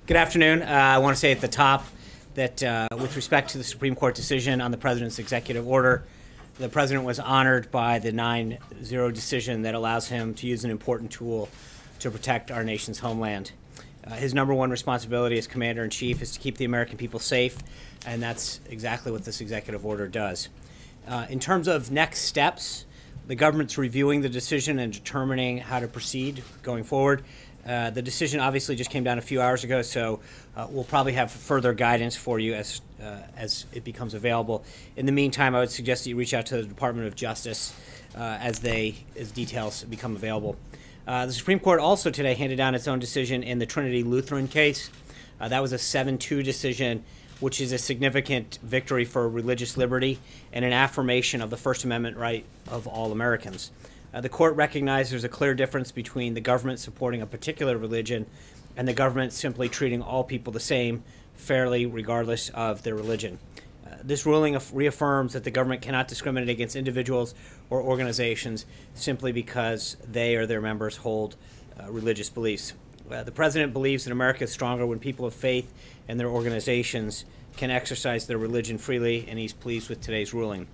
Good afternoon. I want to say at the top that with respect to the Supreme Court decision on the President's executive order, the President was honored by the 9-0 decision that allows him to use an important tool to protect our nation's homeland. His number one responsibility as Commander-in-Chief is to keep the American people safe, and that's exactly what this executive order does. In terms of next steps, the government's reviewing the decision and determining how to proceed going forward. The decision obviously just came down a few hours ago, so we'll probably have further guidance for you as it becomes available. In the meantime, I would suggest that you reach out to the Department of Justice as details become available. The Supreme Court also today handed down its own decision in the Trinity Lutheran case. That was a 7-2 decision, which is a significant victory for religious liberty and an affirmation of the First Amendment right of all Americans. The court recognized there's a clear difference between the government supporting a particular religion and the government simply treating all people the same, fairly, regardless of their religion. This ruling reaffirms that the government cannot discriminate against individuals or organizations simply because they or their members hold religious beliefs. The President believes that America is stronger when people of faith and their organizations can exercise their religion freely, and he's pleased with today's ruling.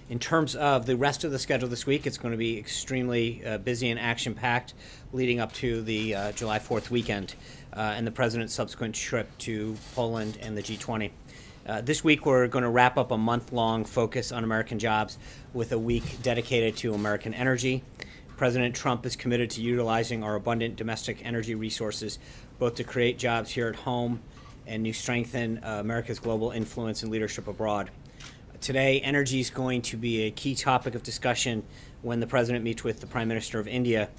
In terms of the rest of the schedule this week, it's going to be extremely busy and action-packed leading up to the July 4th weekend and the President's subsequent trip to Poland and the G20. This week, we're going to wrap up a month-long focus on American jobs with a week dedicated to American energy. President Trump is committed to utilizing our abundant domestic energy resources both to create jobs here at home and to strengthen America's global influence and leadership abroad. Today, energy is going to be a key topic of discussion when the President meets with the Prime Minister of India,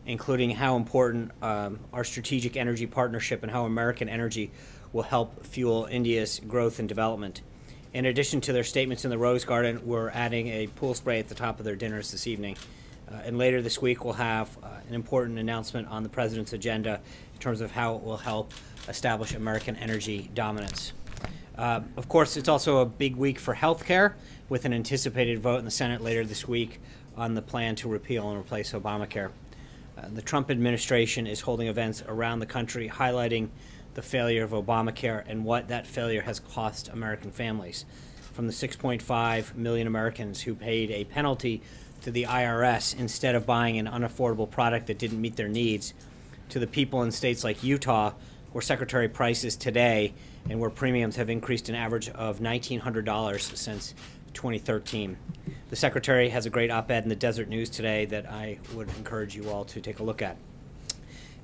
including how important our strategic energy partnership and how American energy will help fuel India's growth and development. In addition to their statements in the Rose Garden, we're adding a pool spray at the top of their dinners this evening. And later this week, we'll have an important announcement on the President's agenda in terms of how it will help establish American energy dominance. Of course, it's also a big week for health care, with an anticipated vote in the Senate later this week on the plan to repeal and replace Obamacare. The Trump administration is holding events around the country highlighting the failure of Obamacare and what that failure has cost American families. From the 6.5 million Americans who paid a penalty to the IRS instead of buying an unaffordable product that didn't meet their needs, to the people in states like Utah, where Secretary Price is today and where premiums have increased an average of $1,900 since 2013. The Secretary has a great op-ed in the Desert News today that I would encourage you all to take a look at.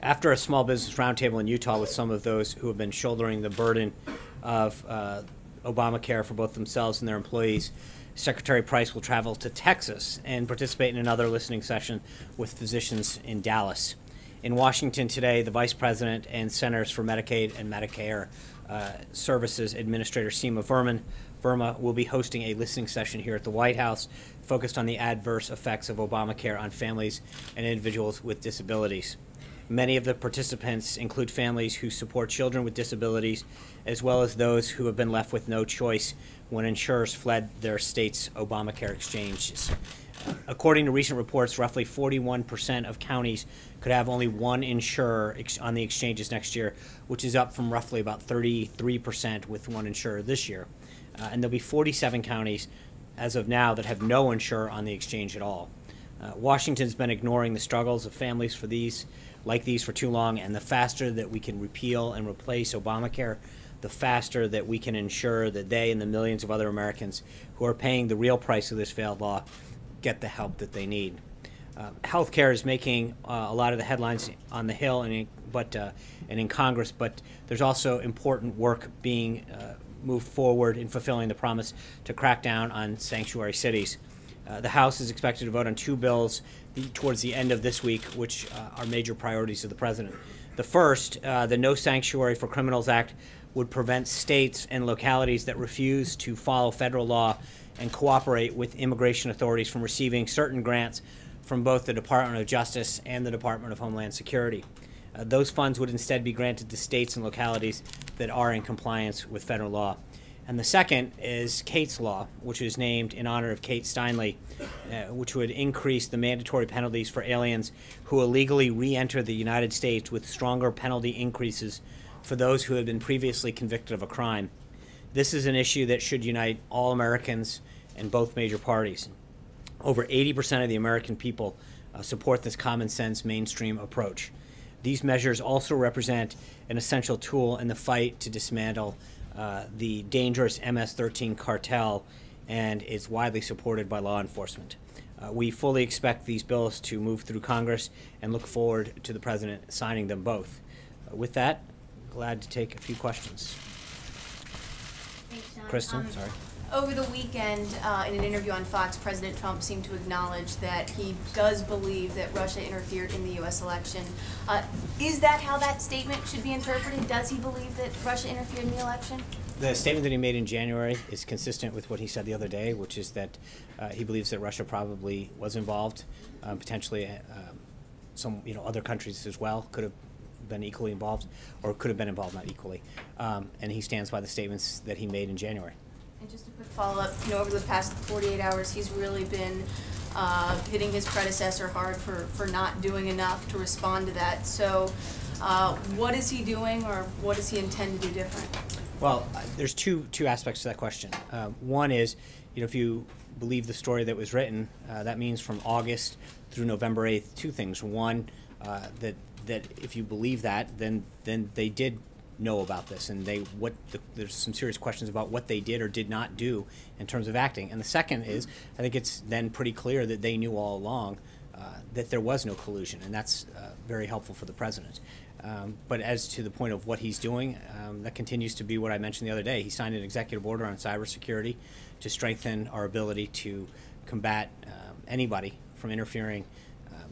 After a small business roundtable in Utah with some of those who have been shouldering the burden of Obamacare for both themselves and their employees, Secretary Price will travel to Texas and participate in another listening session with physicians in Dallas. In Washington today, the Vice President and Centers for Medicaid and Medicare Services Administrator Seema Verma will be hosting a listening session here at the White House focused on the adverse effects of Obamacare on families and individuals with disabilities. Many of the participants include families who support children with disabilities, as well as those who have been left with no choice when insurers fled their state's Obamacare exchanges. According to recent reports, roughly 41% of counties could have only one insurer on the exchanges next year, which is up from roughly about 33% with one insurer this year. And there'll be 47 counties as of now that have no insurer on the exchange at all. Washington's been ignoring the struggles of families like these for too long, and the faster that we can repeal and replace Obamacare, the faster that we can ensure that they and the millions of other Americans who are paying the real price of this failed law get the help that they need. Healthcare is making a lot of the headlines on the Hill and in Congress, but there's also important work being moved forward in fulfilling the promise to crack down on sanctuary cities. The House is expected to vote on 2 bills towards the end of this week, which are major priorities of the President. The first, the No Sanctuary for Criminals Act, would prevent states and localities that refuse to follow federal law and cooperate with immigration authorities from receiving certain grants from both the Department of Justice and the Department of Homeland Security. Those funds would instead be granted to states and localities that are in compliance with federal law. And the second is Kate's Law, which is named in honor of Kate Steinle, which would increase the mandatory penalties for aliens who illegally re-enter the United States with stronger penalty increases for those who have been previously convicted of a crime. This is an issue that should unite all Americans and both major parties. Over 80% of the American people support this common sense mainstream approach. These measures also represent an essential tool in the fight to dismantle the dangerous MS-13 cartel, and is widely supported by law enforcement. We fully expect these bills to move through Congress and look forward to the President signing them both. With that, glad to take a few questions. Thanks, John. Kristen, sorry. Over the weekend, in an interview on Fox, President Trump seemed to acknowledge that he does believe that Russia interfered in the U.S. election. Is that how that statement should be interpreted? Does he believe that Russia interfered in the election? The statement that he made in January is consistent with what he said the other day, which is that he believes that Russia probably was involved, potentially some other countries as well could have been equally involved, or could have been involved, not equally. And he stands by the statements that he made in January. And just a quick follow-up, over the past 48 hours, he's really been hitting his predecessor hard for not doing enough to respond to that. So what is he doing, or what does he intend to do different? Well, there's two aspects to that question. One is, if you believe the story that was written, that means from August through November 8th, two things. One, that if you believe that, then they did know about this, and there's some serious questions about what they did or did not do in terms of acting. And the second is, I think it's then pretty clear that they knew all along that there was no collusion, and that's very helpful for the president. But as to the point of what he's doing, that continues to be what I mentioned the other day. He signed an executive order on cybersecurity to strengthen our ability to combat anybody from interfering,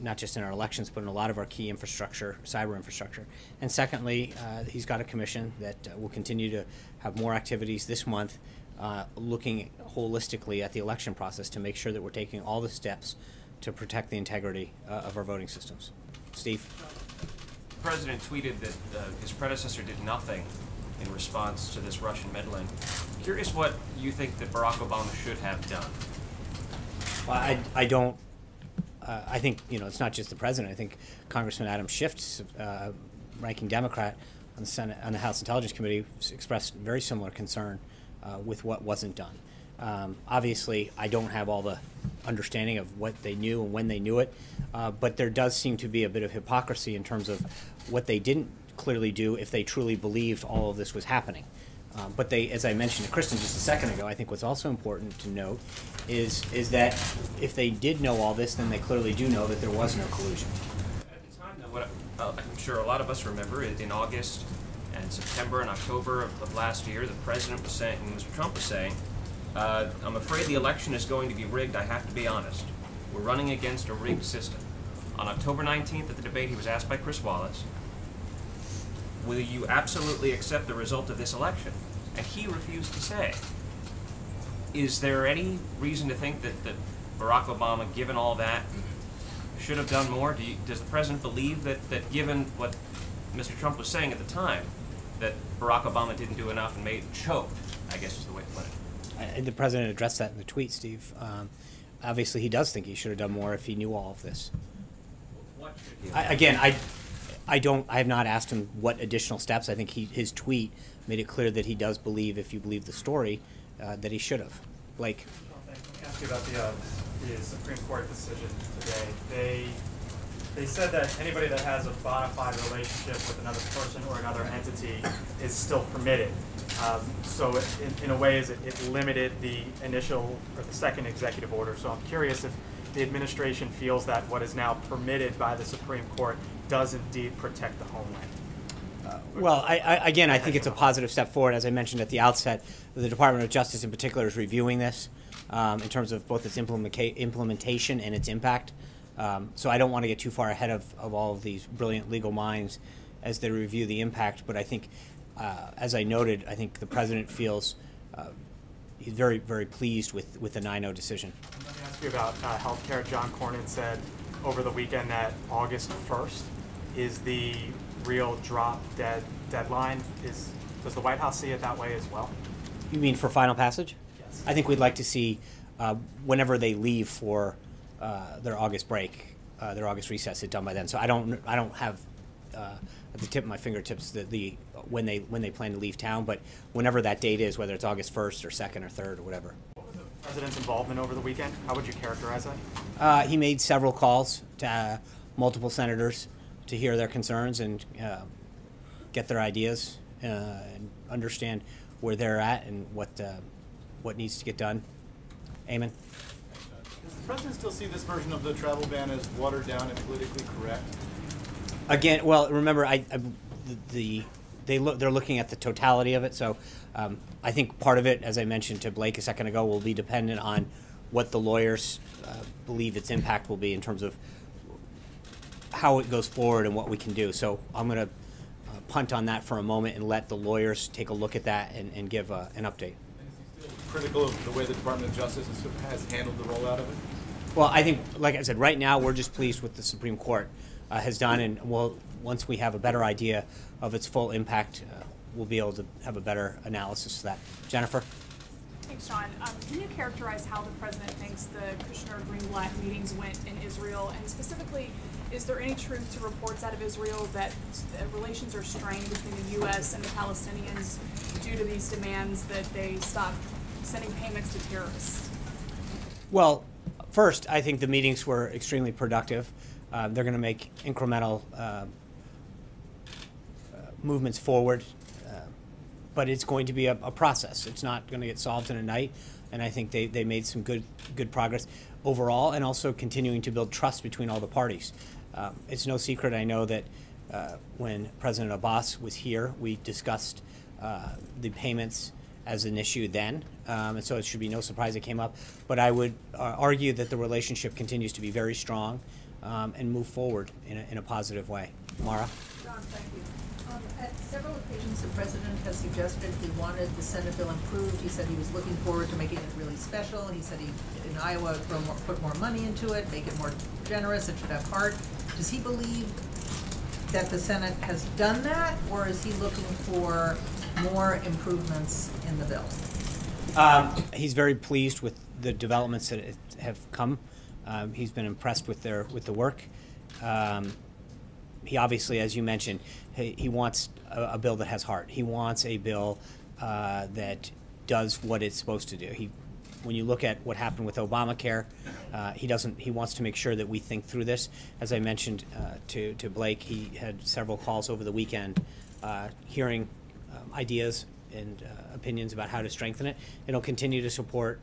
not just in our elections, but in a lot of our key infrastructure, cyber infrastructure. And secondly, he's got a commission that will continue to have more activities this month, looking holistically at the election process to make sure that we're taking all the steps to protect the integrity of our voting systems. Steve? The president tweeted that his predecessor did nothing in response to this Russian meddling. Curious what you think that Barack Obama should have done. Well, I don't. I think it's not just the president. I think Congressman Adam Schiff, ranking Democrat on the Senate, on the House Intelligence Committee, expressed very similar concern with what wasn't done. Obviously, I don't have all the understanding of what they knew and when they knew it, but there does seem to be a bit of hypocrisy in terms of what they didn't clearly do if they truly believed all of this was happening. But they, as I mentioned to Kristen just a second ago, I think what's also important to note is that if they did know all this, then they clearly do know that there was no collusion. At the time, though, what I'm sure a lot of us remember, in August and September and October of last year, the president was saying, Mr. Trump was saying, I'm afraid the election is going to be rigged, I have to be honest. We're running against a rigged system. On October 19th at the debate, he was asked by Chris Wallace, will you absolutely accept the result of this election? And he refused to say. Is there any reason to think that Barack Obama, given all that, should have done more? Does the president believe that given what Mr. Trump was saying at the time, that Barack Obama didn't do enough and choked, I guess is the way to put it? The president addressed that in the tweet, Steve. Obviously, he does think he should have done more if he knew all of this. What should he have done? I have not asked him what additional steps. I think his tweet made it clear that he does believe, if you believe the story, that he should have. Blake? Let me ask you about the Supreme Court decision today. They said that anybody that has a bona fide relationship with another person or another entity is still permitted. So in a way, it limited the initial or the second executive order. So I'm curious if the administration feels that what is now permitted by the Supreme Court does indeed protect the homeland. Well, I think it's a positive step forward. As I mentioned at the outset, the Department of Justice in particular is reviewing this in terms of both its implementation and its impact. So I don't want to get too far ahead of all of these brilliant legal minds as they review the impact. But I think, as I noted, I think the president feels he's very, very pleased with the 9-0 decision. Let me ask you about health care. John Cornyn said over the weekend that August 1st is the real drop-dead deadline. Does the White House see it that way as well? You mean for final passage? Yes. I think we'd like to see whenever they leave for their August break, their August recess, it done by then. So I don't have at the tip of my fingertips when they plan to leave town. But whenever that date is, whether it's August 1st or 2nd or 3rd or whatever. What was the president's involvement over the weekend? How would you characterize that? He made several calls to multiple senators to hear their concerns and get their ideas and understand where they're at and what needs to get done. Eamon? Does the president still see this version of the travel ban as watered down and politically correct? Again, well, remember, they're looking at the totality of it. So I think part of it, as I mentioned to Blake a second ago, will be dependent on what the lawyers believe its impact will be in terms of how it goes forward and what we can do. So I'm going to punt on that for a moment and let the lawyers take a look at that and give an update. And is he still critical of the way the Department of Justice has handled the rollout of it? Well, I think, like I said, right now we're just pleased with the Supreme Court has done, and once we have a better idea of its full impact, we'll be able to have a better analysis of that. Jennifer? Thanks, Sean. Can you characterize how the president thinks the Kushner-Greenblatt meetings went in Israel? And specifically, is there any truth to reports out of Israel that relations are strained between the U.S. and the Palestinians due to these demands that they stop sending payments to terrorists? Well, first, I think the meetings were extremely productive. They're going to make incremental movements forward, but it's going to be a process. It's not going to get solved in a night, and I think they made some good progress overall, and also continuing to build trust between all the parties. It's no secret, I know, that when President Abbas was here, we discussed the payments as an issue then, and so it should be no surprise it came up. But I would argue that the relationship continues to be very strong and move forward in a positive way. Mara? John, thank you. At several occasions, the president has suggested he wanted the Senate bill improved. He said he was looking forward to making it really special. He said he, in Iowa, put more money into it, make it more generous, it should have heart. Does he believe that the Senate has done that, or is he looking for more improvements in the bill? He's very pleased with the developments that have come. He's been impressed with the work. He obviously, as you mentioned, he wants a bill that has heart. He wants a bill that does what it's supposed to do. When you look at what happened with Obamacare, he wants to make sure that we think through this. As I mentioned to Blake, he had several calls over the weekend hearing ideas and opinions about how to strengthen it. And he'll continue to support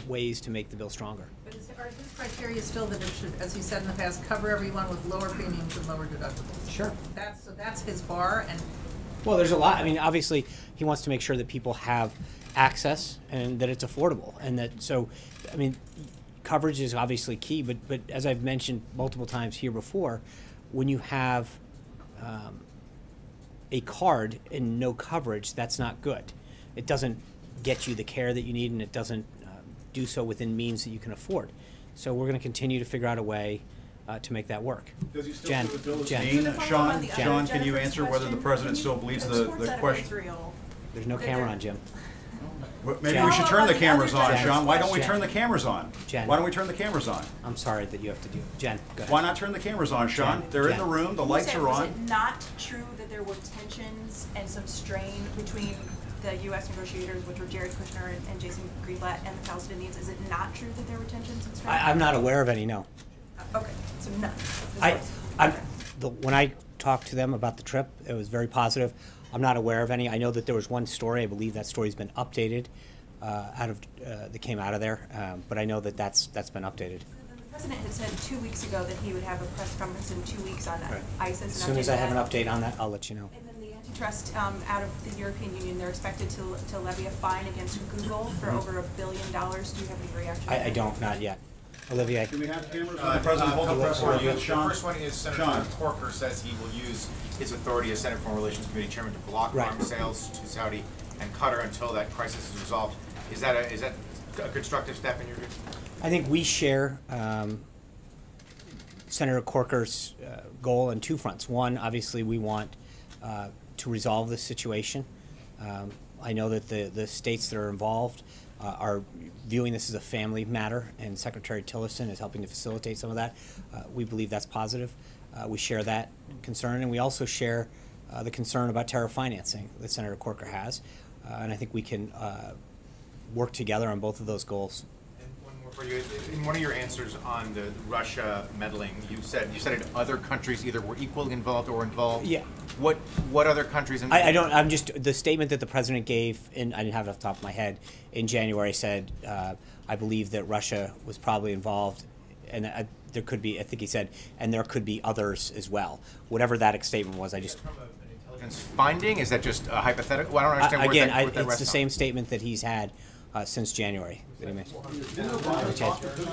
ways to make the bill stronger. But are his criteria still that it should, as he said in the past, cover everyone with lower premiums and lower deductibles? Sure. So that's his bar. And well, there's a lot. I mean, obviously, he wants to make sure that people have access and that it's affordable, and that I mean, coverage is obviously key. But as I've mentioned multiple times here before, when you have a card and no coverage, that's not good. It doesn't get you the care that you need, and it doesn't do so within means that you can afford. So we're going to continue to figure out a way to make that work. Does he still Jen, see the bill as Jen. being, Sean, Jen. Sean, can you answer whether the president still believes the question? There's no camera on, Jim. Maybe Jen. we should turn the cameras on, Jen. Sean. Why don't we Jen. turn the cameras on? Jen. Why don't we turn the cameras on? I'm sorry that you have to do it. Jen, go ahead. Why not turn the cameras on, Sean? Jen. They're in Jen. the room, the lights are Was on. it not true that there were tensions and some strain between the U.S. negotiators, which were Jared Kushner and Jason Greenblatt, and the Palestinians? Is it not true that there were tensions and strain? I'm not aware of any, no. Okay, so none. When I talked to them about the trip, it was very positive. I'm not aware of any. I know that there was one story. I believe that story's been updated that came out of there, but I know that that's been updated. The president had said 2 weeks ago that he would have a press conference in 2 weeks on Right. ISIS. As soon as I have an update on that, I'll let you know. And then the antitrust out of the European Union, they're expected to levy a fine against Google for over $1 billion. Do you have any reaction? I don't, not yet. Olivier. Do we have cameras on the president? Hold the press The conference, Sean. first one is Senator Sean. Corker says he will use his authority as Senate Foreign Relations Committee Chairman to block Right. arms sales to Saudi and Qatar until that crisis is resolved. Is that a constructive step in your view? I think we share Senator Corker's goal on two fronts. One, obviously, we want to resolve this situation. I know that the states that are involved are viewing this as a family matter, and Secretary Tillerson is helping to facilitate some of that. We believe that's positive. We share that concern, and we also share the concern about terror financing that Senator Corker has, and I think we can work together on both of those goals. And one more for you. In one of your answers on the Russia meddling, you said that other countries either were equally involved or involved. Yeah. What other countries? I don't. I'm just the statement that the president gave, and I didn't have it off the top of my head, in January said, I believe that Russia was probably involved, and there could be. I think he said, and there could be others as well. Whatever that statement was, I just. From an intelligence finding, is that just a hypothetical? Well, I don't understand Again, where that it's rests the on. same statement that he's had since January.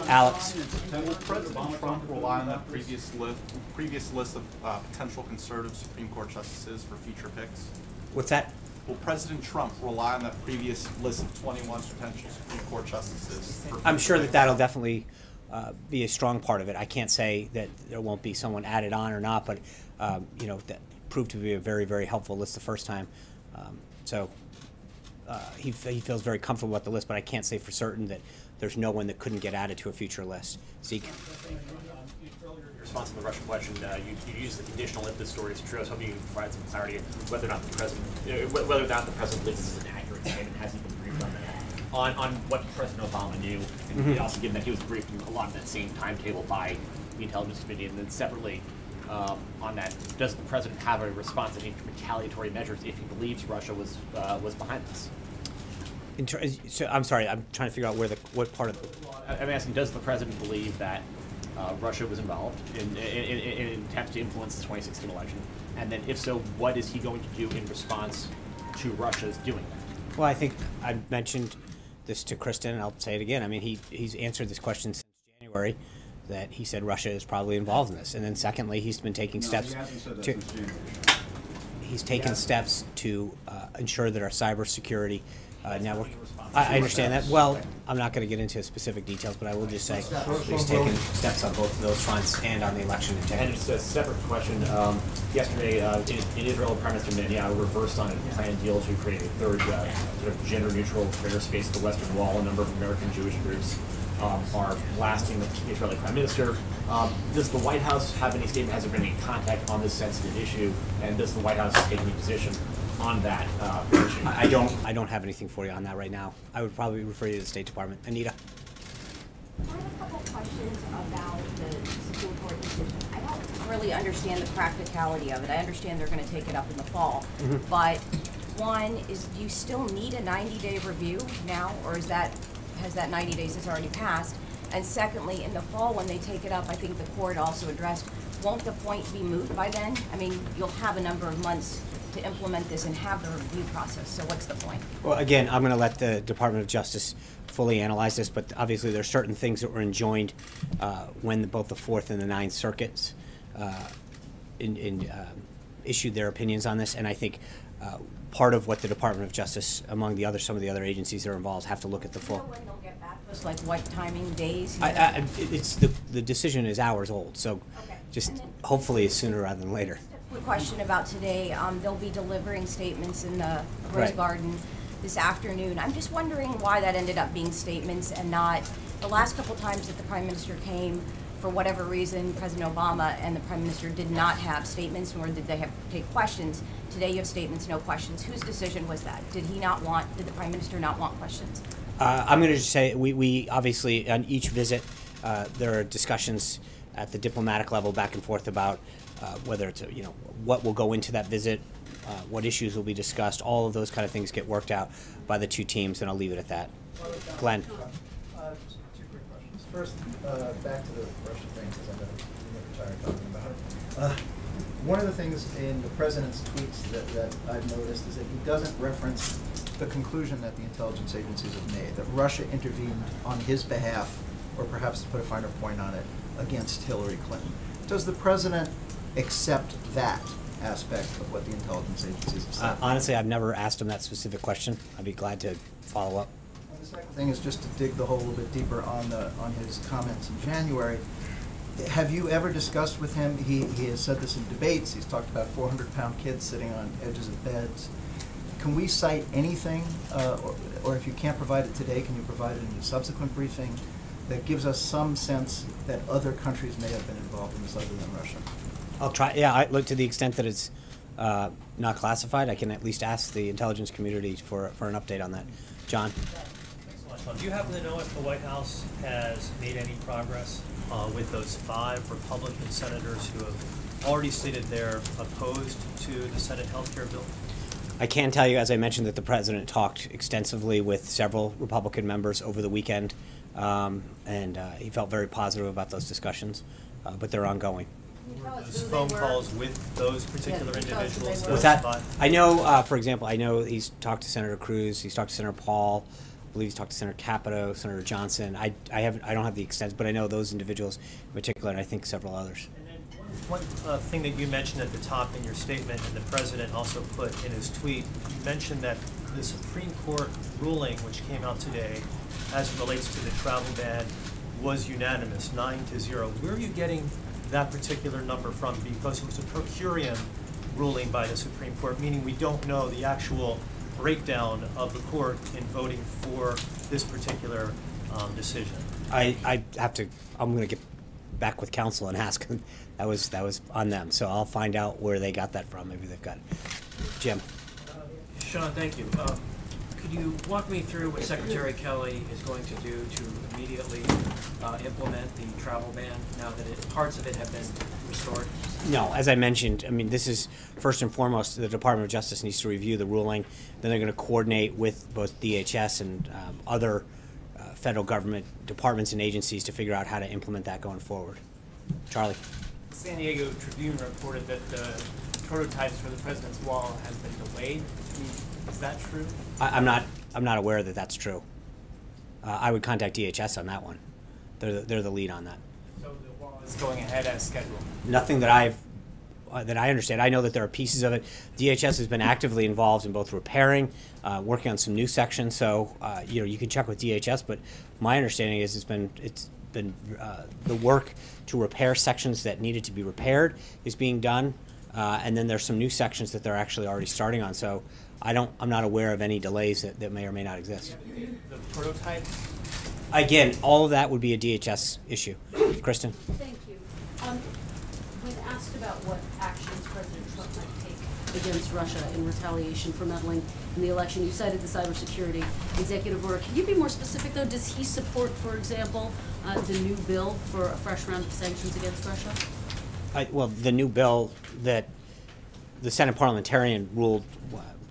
Alex. Will President Trump rely on that previous list of potential conservative Supreme Court justices for future picks? What's that? Will President Trump rely on that previous list of 21 potential Supreme Court justices? I'm sure that that'll definitely be a strong part of it. I can't say that there won't be someone added on or not, but that proved to be a very, very helpful list the first time. He feels very comfortable about the list, but I can't say for certain that there's no one that couldn't get added to a future list. Zeke? Earlier in your response to the Russian question, you used the conditional if this story is true. I was hoping you could provide some clarity on whether or not the president believes this is an accurate statement. Has he been briefed on that? On what President Obama knew, and also given that he was briefed along that same timetable by the Intelligence Committee, and then separately on that, does the president have a response to any retaliatory measures if he believes Russia was behind this? So I'm sorry, I'm trying to figure out what part of I'm asking, does the president believe that Russia was involved in an attempt to influence the 2016 election? And then if so, what is he going to do in response to Russia's doing that? Well, I think I mentioned this to Kristen, and I'll say it again. I mean, he's answered this question since January, that he said Russia is probably involved in this. And then secondly, he's been taking steps to... He's taken steps to ensure that our cybersecurity network... I understand that. Well, I'm not going to get into specific details, but I will just say he's taken steps on both of those fronts and on the election integrity. And just a separate question. Yesterday, in Israel, Prime Minister Netanyahu reversed on a planned deal to create a third sort of gender-neutral prayer space at the Western Wall. A number of American Jewish groups are blasting the Israeli Prime Minister. Does the White House have any statement? Has there been any contact on this sensitive issue? And does the White House take any position on that issue? I don't have anything for you on that right now. I would probably refer you to the State Department. Anita? I have a couple questions about the Supreme Court decision. I don't really understand the practicality of it. I understand they're going to take it up in the fall. But one is, do you still need a 90-day review now, or has that 90 days has already passed? And secondly, in the fall when they take it up, I think the court also addressed, won't the point be moot by then? I mean, you'll have a number of months to implement this and have the review process, so what's the point? Well, again, I'm going to let the Department of Justice fully analyze this, but obviously there are certain things that were enjoined when both the Fourth and the Ninth Circuits issued their opinions on this, and I think part of what the Department of Justice, among some of the other agencies that are involved, have to look at the full. Do you know when they'll get back to us, like what timing, days? It's the decision is hours old, so just hopefully it's sooner rather than later. Quick question about today. They'll be delivering statements in the Rose Garden this afternoon. I'm just wondering why that ended up being statements and not the last couple times that the Prime Minister came. For whatever reason, President Obama and the Prime Minister did not have statements, nor did they have to take questions. Today you have statements, no questions. Whose decision was that? Did the Prime Minister not want questions? I'm going to just say we obviously, on each visit, there are discussions at the diplomatic level back and forth about whether it's, what will go into that visit, what issues will be discussed. All of those kind of things get worked out by the two teams, and I'll leave it at that. Glenn. Just two quick questions. First, back to the Russia thing, because I'm never tired of talking about it. One of the things in the president's tweets that I've noticed is that he doesn't reference the conclusion that the intelligence agencies have made, that Russia intervened on his behalf, or perhaps to put a finer point on it, against Hillary Clinton. Does the president accept that aspect of what the intelligence agencies have said? Honestly, I've never asked him that specific question. I'd be glad to follow up. And the second thing is just to dig the hole a little bit deeper on his comments in January. Have you ever discussed with him, he has said this in debates, he's talked about 400-pound kids sitting on edges of beds. Can we cite anything, or if you can't provide it today, can you provide it in a subsequent briefing that gives us some sense that other countries may have been involved in this other than Russia? I'll try. Yeah, look, to the extent that it's not classified, I can at least ask the intelligence community for an update on that. John? Thanks so much. Do you happen to know if the White House has made any progress with those 5 Republican senators who have already stated they're opposed to the Senate health care bill? I can tell you, as I mentioned, that the president talked extensively with several Republican members over the weekend, and he felt very positive about those discussions, but they're ongoing. Those phone calls with those particular individuals? What's that? I know, for example, I know he's talked to Senator Cruz, he's talked to Senator Paul, I believe he's talked to Senator Capito, Senator Johnson. I don't have the extent, but I know those individuals in particular, and I think several others. And then one thing that you mentioned at the top in your statement, and the president also put in his tweet, you mentioned that the Supreme Court ruling, which came out today, as it relates to the travel ban, was unanimous, 9-0. Where are you getting that particular number from? Because it was a per curiam ruling by the Supreme Court, meaning we don't know the actual breakdown of the court in voting for this particular decision. I'm going to get back with counsel and ask them. That was on them. So I'll find out where they got that from. Maybe they've got it. Jim. Sean, thank you. Could you walk me through what Secretary Kelly is going to do to immediately implement the travel ban now that parts of it have been restored? No, as I mentioned, I mean, this is first and foremost, the Department of Justice needs to review the ruling. Then they're going to coordinate with both DHS and other federal government departments and agencies to figure out how to implement that going forward. Charlie. San Diego Tribune reported that the prototypes for the president's wall has been delayed. Is that true? I'm not aware that that's true. I would contact DHS on that one. They're the lead on that. So the wall is going ahead as scheduled? Nothing that I understand. I know that there are pieces of it. DHS has been actively involved in both repairing, working on some new sections. So you can check with DHS, but my understanding is it's been the work to repair sections that needed to be repaired is being done, and then there's some new sections that they're actually already starting on. So I'm not aware of any delays that may or may not exist. The prototype? Again, all of that would be a DHS issue. Kristen? Thank you. When asked about what actions President Trump might take against Russia in retaliation for meddling in the election, you cited the cybersecurity executive order. Can you be more specific, though? Does he support, for example, the new bill for a fresh round of sanctions against Russia? Well, the new bill that the Senate parliamentarian ruled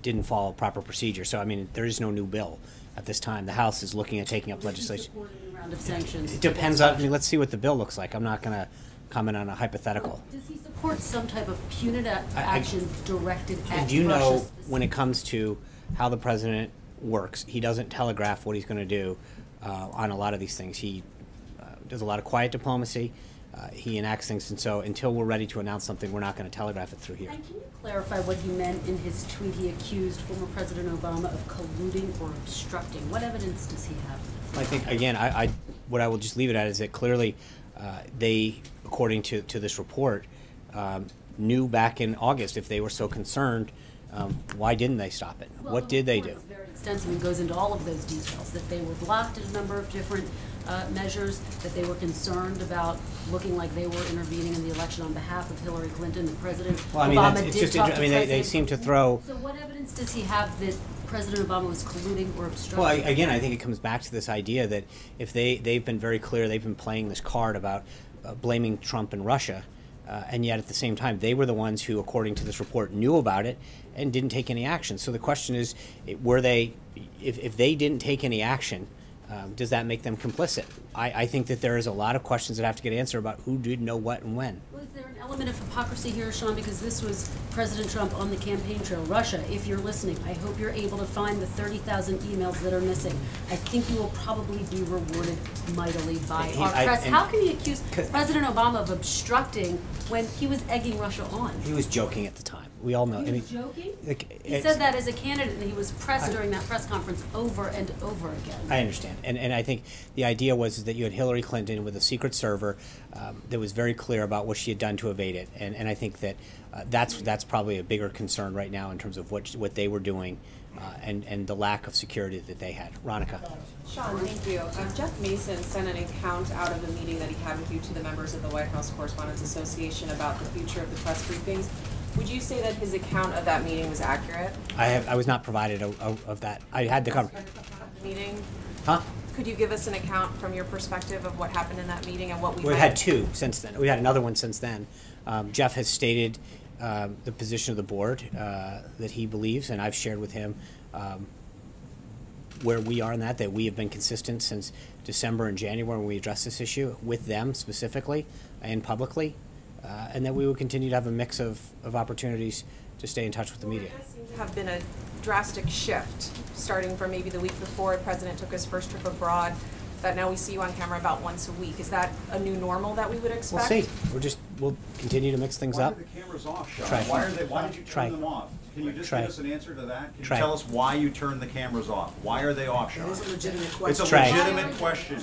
didn't follow proper procedure. So, I mean, there is no new bill at this time. The House is looking at taking up legislation. Round of sanctions. It depends on, let's see what the bill looks like. I'm not going to comment on a hypothetical. Does he support some type of punitive action directed at Russia? Do you know, when it comes to how the president works, he doesn't telegraph what he's going to do on a lot of these things. He does a lot of quiet diplomacy. He enacts things, and so until we're ready to announce something, we're not going to telegraph it through here. And can you clarify what he meant in his tweet? He accused former President Obama of colluding or obstructing. What evidence does he have? I think, again, what I will just leave it at is that clearly they, according to this report, knew back in August if they were so concerned, why didn't they stop it? Well, what did they do? It's very extensive and goes into all of those details, that they were blocked at a number of different measures, that they were concerned about looking like they were intervening in the election on behalf of Hillary Clinton. The President Obama it's did just talk to they seem to throw. So what evidence does he have that President Obama was colluding or obstructing? Well, again, I think it comes back to this idea that if they've been very clear, they've been playing this card about blaming Trump and Russia, and yet at the same time, they were the ones who, according to this report, knew about it and didn't take any action. So the question is, if they didn't take any action, does that make them complicit? I think that there is a lot of questions that have to get answered about who did know what and when. Was there an element of hypocrisy here, Sean? Because this was President Trump on the campaign trail. Russia, if you're listening, I hope you're able to find the 30,000 emails that are missing. I think you will probably be rewarded mightily by our press. How can he accuse President Obama of obstructing when he was egging Russia on? He was joking at the time. We all know. He was joking? He said that as a candidate, and he was pressed during that press conference over and over again. I understand. And I think the idea was that you had Hillary Clinton with a secret server that was very clear about what she had done to evade it. And I think that that's probably a bigger concern right now in terms of what they were doing and the lack of security that they had. Ronica. Sean, thank you. Jeff Mason sent an account out of the meeting that he had with you to the members of the White House Correspondents Association about the future of the press briefings. Would you say that his account of that meeting was accurate? I was not provided of that. I had the cover. Meeting? Huh? Could you give us an account from your perspective of what happened in that meeting and what we We've had two since then. We had another one since then. Jeff has stated the position of the board that he believes, and I've shared with him where we are in that we have been consistent since December and January when we addressed this issue with them specifically and publicly, and that we will continue to have a mix of opportunities to stay in touch with the media. There does seem to have been a drastic shift, starting from maybe the week before the president took his first trip abroad, that now we see you on camera about once a week. Is that a new normal that we would expect? We'll see. We'll continue to mix things up. Why are the cameras off, Sean? Try. Why did you turn them off? Can you just give us an answer to that? Can you tell us why you turned the cameras off? Why are they off, Sean? It is a legitimate question. It's a legitimate question.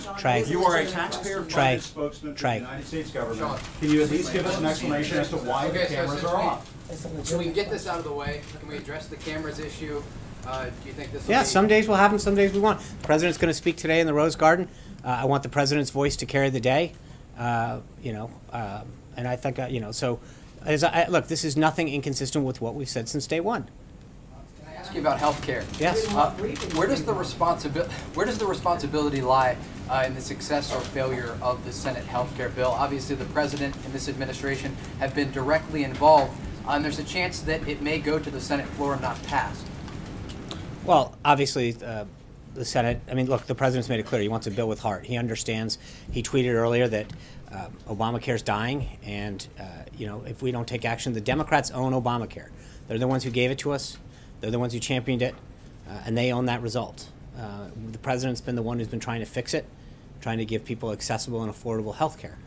You are a taxpayer-funded spokesman for the United States government. Can you at least give us an explanation as to why the cameras are off? So we can get this out of the way. Can we address the cameras issue? Do you think this will Yeah, be... some days we'll have them, some days we won't. The president's going to speak today in the Rose Garden. I want the president's voice to carry the day, and I think, so look, this is nothing inconsistent with what we've said since day one. Can I ask you about health care? Yes. Where does the responsibility lie in the success or failure of the Senate health care bill? Obviously, the president and this administration have been directly involved, and there's a chance that it may go to the Senate floor and not pass. Well, obviously, the Senate, look, the president's made it clear he wants a bill with heart. He understands. He tweeted earlier that Obamacare's dying, and, if we don't take action, the Democrats own Obamacare. They're the ones who gave it to us. They're the ones who championed it, and they own that result. The president's been the one who's been trying to fix it, trying to give people accessible and affordable health care.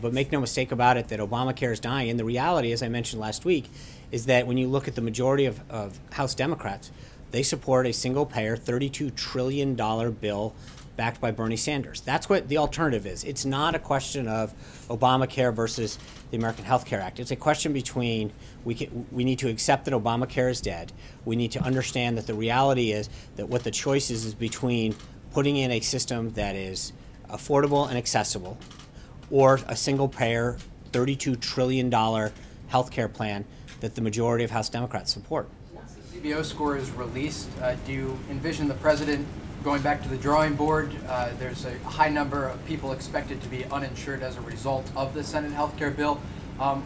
But make no mistake about it that Obamacare is dying. And the reality, as I mentioned last week, is that when you look at the majority of House Democrats, they support a single-payer $32 trillion bill backed by Bernie Sanders. That's what the alternative is. It's not a question of Obamacare versus the American Health Care Act. It's a question between we need to accept that Obamacare is dead. We need to understand that the reality is that what the choice is between putting in a system that is affordable and accessible or a single-payer $32 trillion health care plan that the majority of House Democrats support. CBO score is released. Do you envision the president going back to the drawing board? There's a high number of people expected to be uninsured as a result of the Senate health care bill.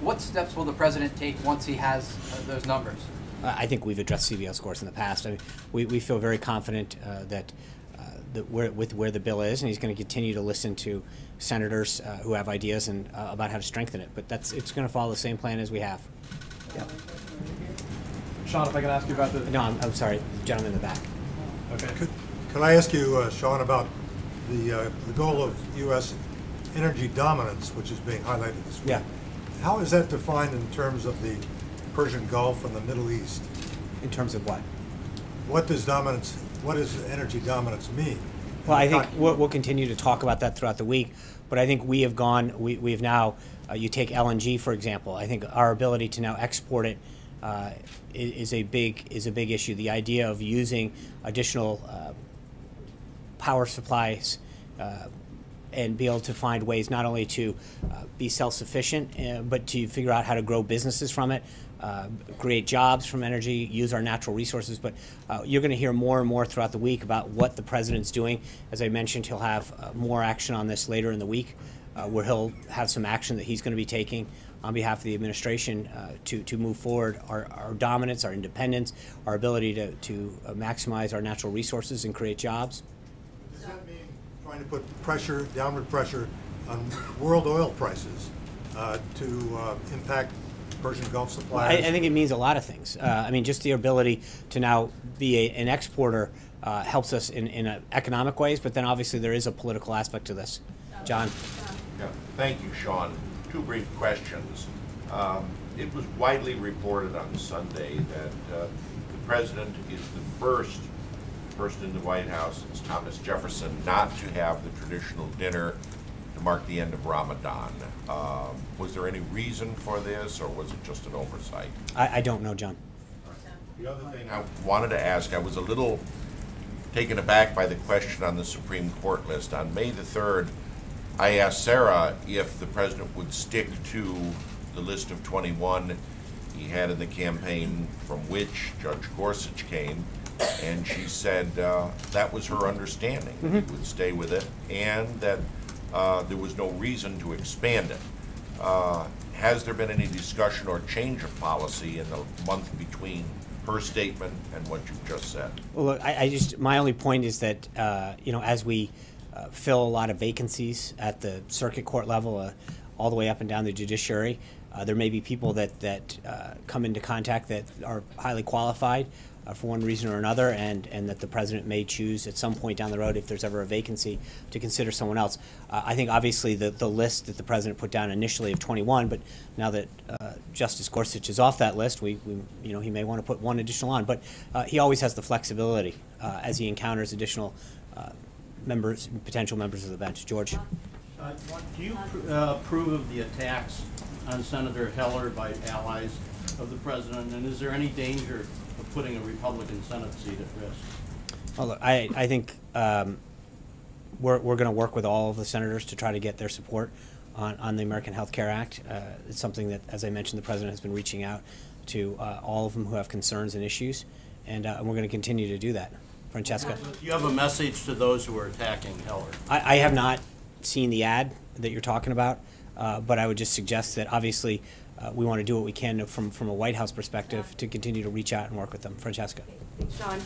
What steps will the president take once he has those numbers? I think we've addressed CBO scores in the past. We feel very confident that with where the bill is, and he's going to continue to listen to senators who have ideas and about how to strengthen it. But it's going to follow the same plan as we have. Yeah. Sean, if I can ask you about the... No, I'm sorry, gentleman in the back. Okay. Could I ask you, Sean, about the goal of U.S. energy dominance, which is being highlighted this week? Yeah. How is that defined in terms of the Persian Gulf and the Middle East? In terms of what? What does energy dominance mean? Well, I think we'll continue to talk about that throughout the week, but I think we have gone, we've now, you take LNG, for example. I think our ability to now export it is a big issue. The idea of using additional power supplies and be able to find ways not only to be self-sufficient, but to figure out how to grow businesses from it, create jobs from energy, use our natural resources. But you're going to hear more and more throughout the week about what the president's doing. As I mentioned, he'll have more action on this later in the week, where he'll have some action that he's going to be taking on behalf of the administration to move forward our dominance, our independence, our ability to maximize our natural resources and create jobs. Does that mean trying to put downward pressure on world oil prices to impact Persian Gulf suppliers? I think it means a lot of things. Just the ability to now be an exporter helps us in economic ways, but then obviously there is a political aspect to this. John. Yeah. Thank you, Sean. Two brief questions. It was widely reported on Sunday that the president is the first person in the White House since Thomas Jefferson not to have the traditional dinner to mark the end of Ramadan. Was there any reason for this, or was it just an oversight? I don't know, John. The other thing I wanted to ask, I was a little taken aback by the question on the Supreme Court list. On May the 3rd, I asked Sarah if the president would stick to the list of 21 he had in the campaign from which Judge Gorsuch came, and she said that was her understanding. He would stay with it, and that there was no reason to expand it. Has there been any discussion or change of policy in the month between her statement and what you've just said? Well, look, my only point is that, as we fill a lot of vacancies at the circuit court level, all the way up and down the judiciary, there may be people that come into contact that are highly qualified for one reason or another, and that the president may choose at some point down the road, if there's ever a vacancy, to consider someone else. I think obviously the list that the president put down initially of 21, but now that Justice Gorsuch is off that list, he may want to put one additional on. But he always has the flexibility as he encounters additional potential members of the bench. George? Do you approve of the attacks on Senator Heller by allies of the president, and is there any danger of putting a Republican Senate seat at risk? Well, look, I think we're going to work with all of the senators to try to get their support on the American Health Care Act. It's something that, as I mentioned, the president has been reaching out to all of them who have concerns and issues, and we're going to continue to do that. Francesca? Do you have a message to those who are attacking Heller? I have not seen the ad that you're talking about, but I would just suggest that obviously we want to do what we can from a White House perspective to continue to reach out and work with them. Francesca? Sean,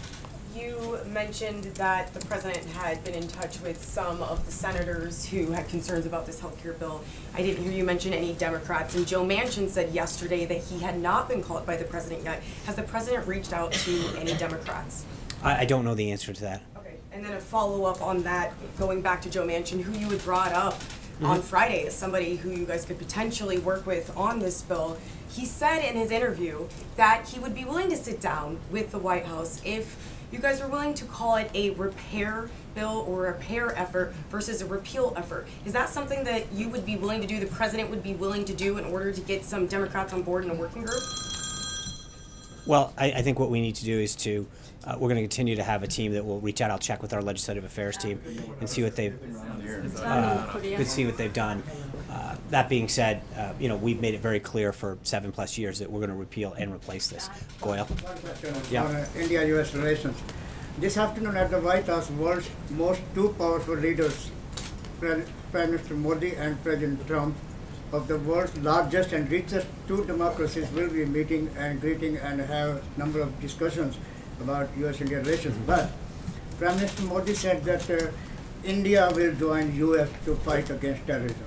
you mentioned that the president had been in touch with some of the senators who had concerns about this health care bill. I didn't hear you mention any Democrats, and Joe Manchin said yesterday that he had not been called by the president yet. Has the president reached out to any Democrats? I don't know the answer to that. Okay, and then a follow-up on that, going back to Joe Manchin, who you had brought up on Friday as somebody who you guys could potentially work with on this bill. He said in his interview that he would be willing to sit down with the White House if you guys were willing to call it a repair bill or a repair effort versus a repeal effort. Is that something that you would be willing to do, the president would be willing to do in order to get some Democrats on board in a working group? Well, I think what we need to do is we're going to continue to have a team that will reach out. I'll check with our legislative affairs team and see what they've done. That being said, we've made it very clear for 7+ years that we're going to repeal and replace this. Goyle? Yeah. On India-U.S. relations. This afternoon at the White House, world's most two powerful leaders, Prime Minister Modi and President Trump, of the world's largest and richest two democracies, will be meeting and greeting and have a number of discussions about U.S.-India relations. But Prime Minister Modi said that India will join U.S. to fight against terrorism.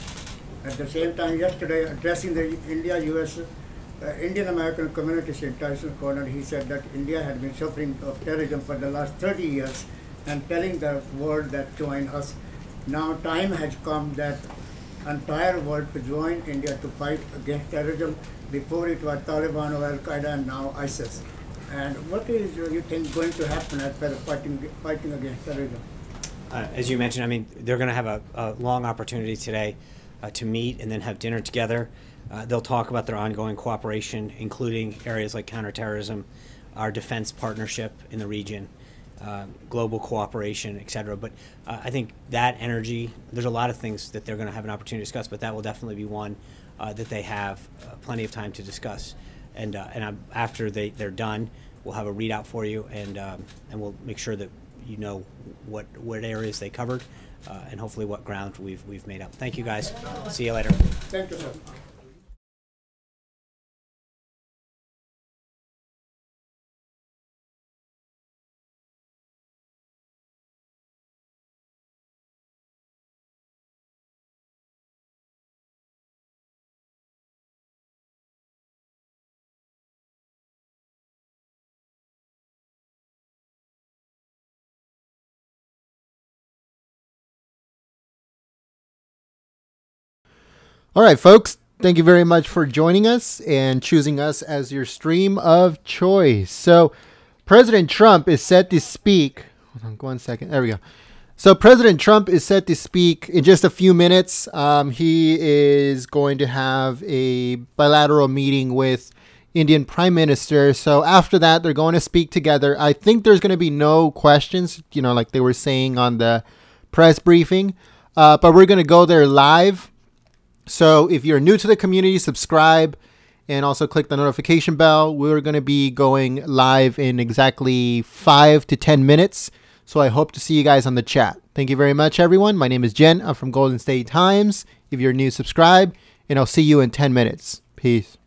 At the same time, yesterday, addressing the India-U.S. Indian-American communities in Tyson Corner, he said that India had been suffering of terrorism for the last 30 years and telling the world that join us. Now time has come that entire world to join India to fight against terrorism. Before it was Taliban or Al-Qaeda and now ISIS. And what is you think going to happen as far as fighting against terrorism? As you mentioned, I mean, they're going to have a long opportunity today to meet and then have dinner together. They'll talk about their ongoing cooperation, including areas like counterterrorism, our defense partnership in the region, global cooperation, et cetera. But I think that energy, there's a lot of things that they're going to have an opportunity to discuss, but that will definitely be one that they have plenty of time to discuss. And after they're done, we'll have a readout for you, and we'll make sure that you know what areas they covered, and hopefully what ground we've made up. Thank you, guys. See you later. Thank you, sir. All right, folks, thank you very much for joining us and choosing us as your stream of choice. So President Trump is set to speak. Hold on 1 second. There we go. So President Trump is set to speak in just a few minutes. He is going to have a bilateral meeting with Indian Prime Minister. So after that, they're going to speak together. I think there's going to be no questions, like they were saying on the press briefing. But we're going to go there live. So if you're new to the community, subscribe and also click the notification bell. We're going to be going live in exactly 5 to 10 minutes. So I hope to see you guys on the chat. Thank you very much, everyone. My name is Jen. I'm from Golden State Times. If you're new, subscribe, and I'll see you in 10 minutes. Peace.